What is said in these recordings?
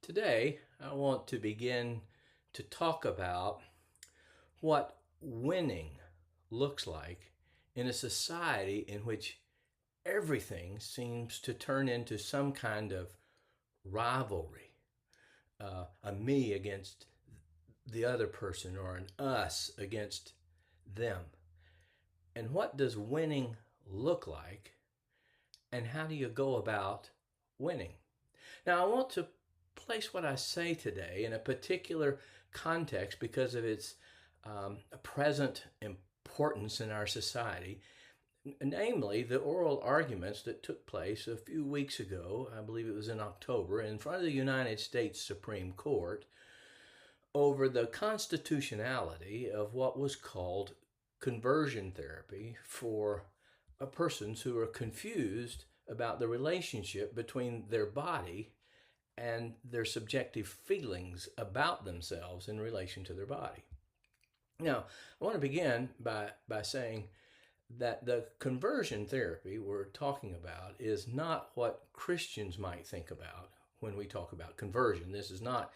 Today, I want to begin to talk about what winning looks like in a society in which everything seems to turn into some kind of rivalry, a me against the other person or an us against them. And what does winning look like, and how do you go about winning? Now, I want to place what I say today in a particular context because of its present importance in our society, namely the oral arguments that took place a few weeks ago, I believe it was in October, in front of the United States Supreme Court over the constitutionality of what was called conversion therapy for persons who are confused about the relationship between their body and their subjective feelings about themselves in relation to their body. Now, I want to begin by saying that the conversion therapy we're talking about is not what Christians might think about when we talk about conversion. This is not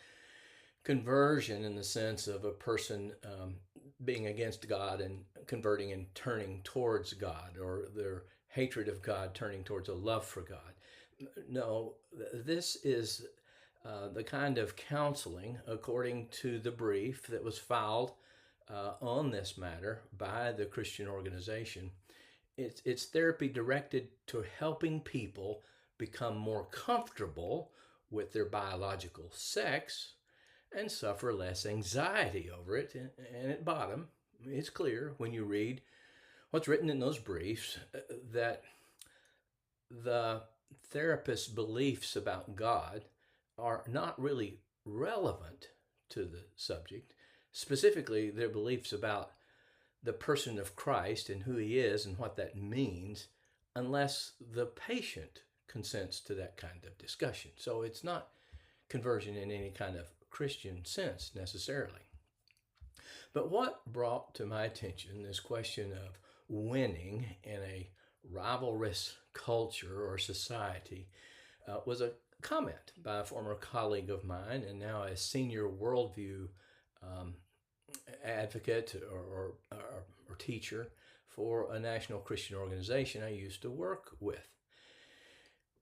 conversion in the sense of a person being against God and converting and turning towards God, or their hatred of God turning towards a love for God. No, this is the kind of counseling, according to the brief that was filed on this matter by the Christian organization. It's therapy directed to helping people become more comfortable with their biological sex and suffer less anxiety over it. And at bottom, it's clear when you read what's written in those briefs that the therapist's beliefs about God are not really relevant to the subject, specifically their beliefs about the person of Christ and who he is and what that means, unless the patient consents to that kind of discussion. So it's not conversion in any kind of Christian sense necessarily. But what brought to my attention this question of winning in a rivalrous culture or society was a comment by a former colleague of mine and now a senior worldview advocate or teacher for a national Christian organization I used to work with.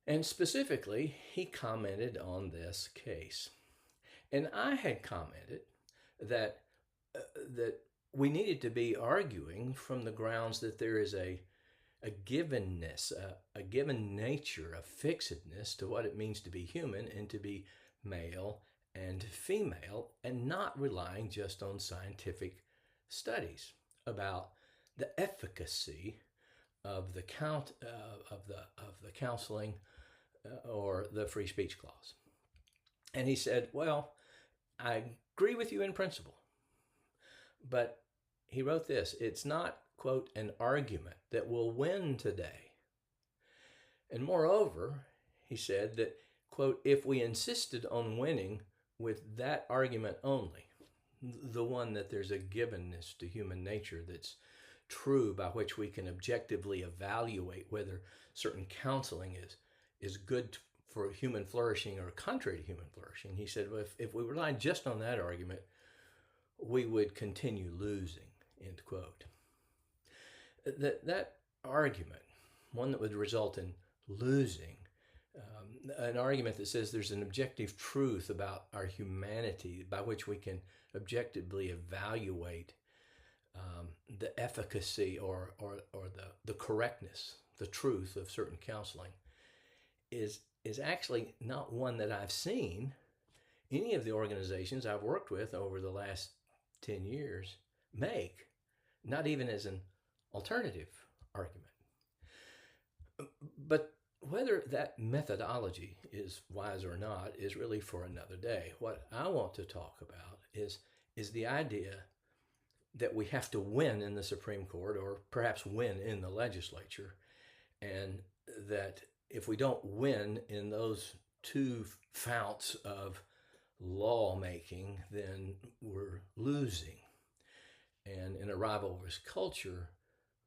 And specifically, he commented on this case. And I had commented that that we needed to be arguing from the grounds that there is a givenness, a given nature, a fixedness to what it means to be human and to be male and female, and not relying just on scientific studies about the efficacy of the counseling or the free speech clause. And he said, "Well, I agree with you in principle," but he wrote this: "It's not, quote, an argument that will win today. And moreover," he said, that, quote, "if we insisted on winning with that argument only, the one that there's a givenness to human nature that's true, by which we can objectively evaluate whether certain counseling is good for human flourishing or contrary to human flourishing," he said, "well, if we relied just on that argument, we would continue losing," end quote. That argument, one that would result in losing, an argument that says there's an objective truth about our humanity by which we can objectively evaluate the efficacy or the correctness, the truth of certain counseling, is actually not one that I've seen any of the organizations I've worked with over the last 10 years make, not even as an alternative argument. But whether that methodology is wise or not is really for another day. What I want to talk about is the idea that we have to win in the Supreme Court, or perhaps win in the legislature, and that if we don't win in those two founts of lawmaking, then we're losing. And in a rivalrous culture,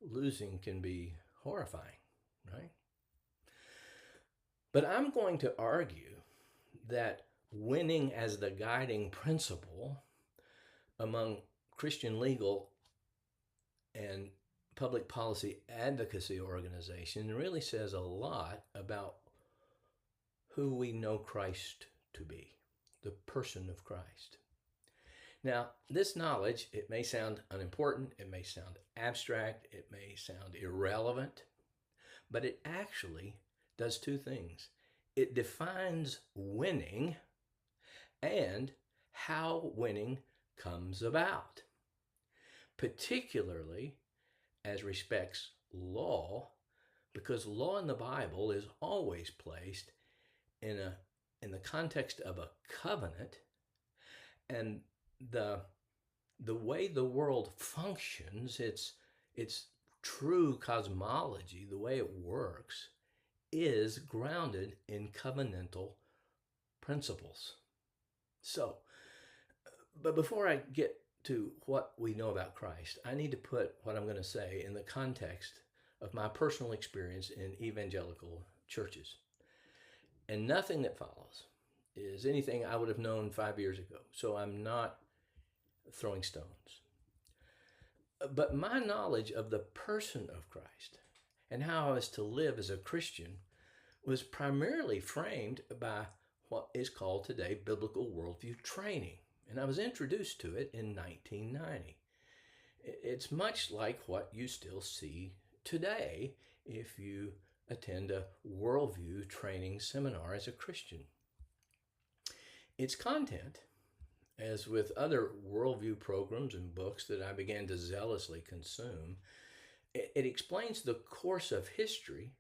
losing can be horrifying, right? But I'm going to argue that winning as the guiding principle among Christian legal and public policy advocacy organizations really says a lot about who we know Christ to be, the person of Christ. Now, this knowledge, it may sound unimportant, it may sound abstract, it may sound irrelevant, but it actually does two things. It defines winning and how winning comes about, particularly as respects law, because law in the Bible is always placed in the context of a covenant, and the way the world functions, its true cosmology, the way it works, is grounded in covenantal principles. So, but before I get to what we know about Christ, I need to put what I'm going to say in the context of my personal experience in evangelical churches. And nothing that follows is anything I would have known 5 years ago. So I'm not throwing stones. But my knowledge of the person of Christ and how I was to live as a Christian was primarily framed by what is called today biblical worldview training. And I was introduced to it in 1990. It's much like what you still see today if you attend a worldview training seminar as a Christian. Its content, as with other worldview programs and books that I began to zealously consume, it explains the course of history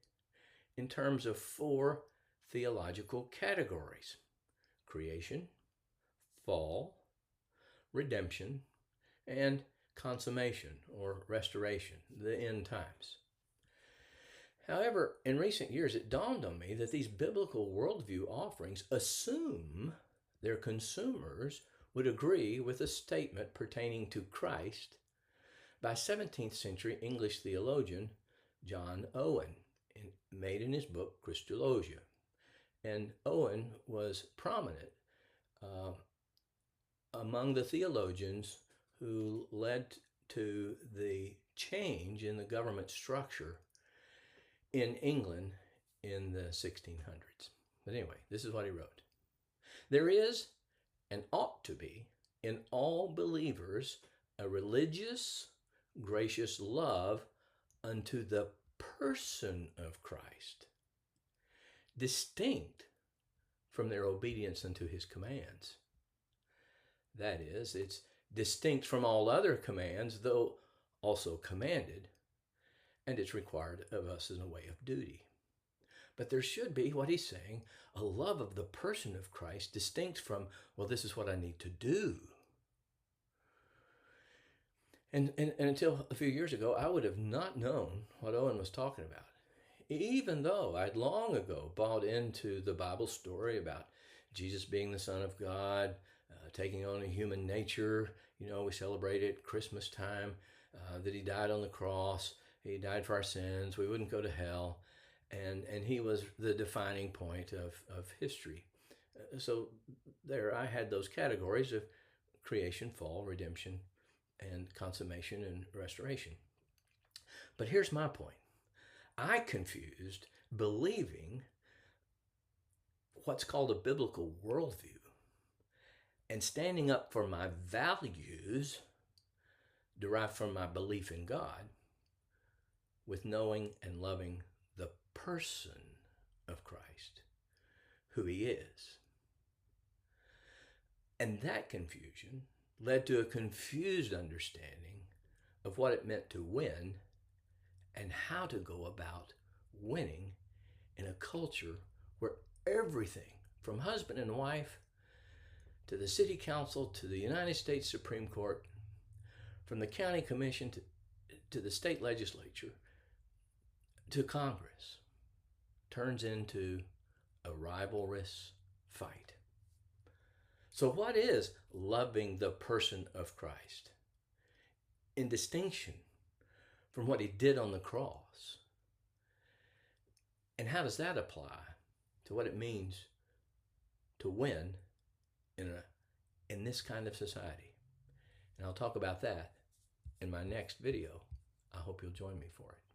in terms of 4 theological categories: creation, fall, redemption, and consummation or restoration, the end times. However, in recent years, it dawned on me that these biblical worldview offerings assume their consumers would agree with a statement pertaining to Christ by 17th century English theologian John Owen, made in his book Christologia. And Owen was prominent among the theologians who led to the change in the government structure in England in the 1600s. But anyway, this is what he wrote. There is, and ought to be, in all believers a religious, gracious love unto the person of Christ, distinct from their obedience unto his commands. That is, it's distinct from all other commands, though also commanded, and it's required of us in a way of duty. But there should be, what he's saying, a love of the person of Christ distinct from, well, this is what I need to do. And until a few years ago, I would have not known what Owen was talking about, even though I'd long ago bought into the Bible story about Jesus being the Son of God, taking on a human nature. You know, we celebrate it Christmas time, that he died on the cross. He died for our sins. We wouldn't go to hell. And he was the defining point of history. So there I had those categories of creation, fall, redemption, and consummation and restoration. But here's my point. I confused believing what's called a biblical worldview and standing up for my values derived from my belief in God with knowing and loving the person of Christ, who he is. And that confusion led to a confused understanding of what it meant to win and how to go about winning in a culture where everything from husband and wife to the city council to the United States Supreme Court, from the county commission to the state legislature to Congress, turns into a rivalrous fight. So what is loving the person of Christ in distinction from what he did on the cross? And how does that apply to what it means to win in this kind of society. And I'll talk about that in my next video. I hope you'll join me for it.